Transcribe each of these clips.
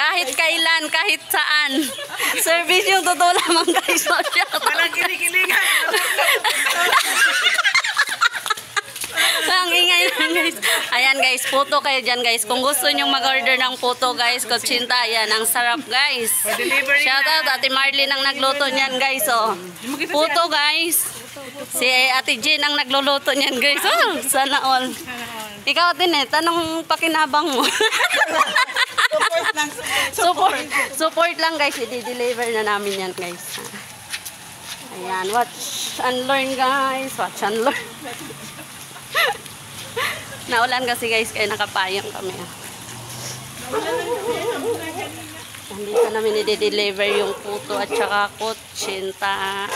Kahit kailan, kahit saan. Service yung totoo lamang guys. Walang kinikilingan. Ang ingay lang guys. Ayan guys, puto kayo dyan guys. Kung gusto nyo mag-order ng puto guys, kutsinta, ayan, ang sarap guys. Shout out Ate Marlene ang nagluto niyan guys. Oh. Puto guys. Si Ate Jean ang nagluluto niyan guys. Oh, sana all. Ikaw din tanong pakinabang mo. Support lang guys. I-deliver na namin yan guys. Ayan, watch and learn guys. Watch and learn. Naulan kasi guys, kaya nakapayang kami. Dito namin i-deliver yung puto at saka kutsinta.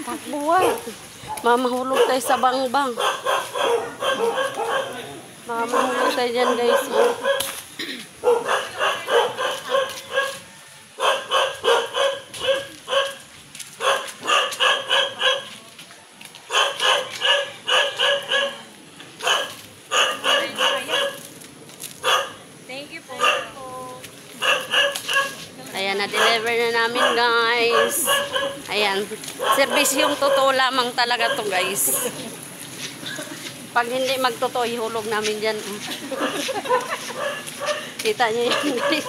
Takbuhan. Mamahulog tayo sa bangbang. Mamahulog tayo dyan guys. Thank you po. Ayan, na-deliver na namin guys. Ayan, service yung totoo lamang talaga to guys. Pag hindi magtotoo, ihulog namin dyan. Kita niyo yan guys.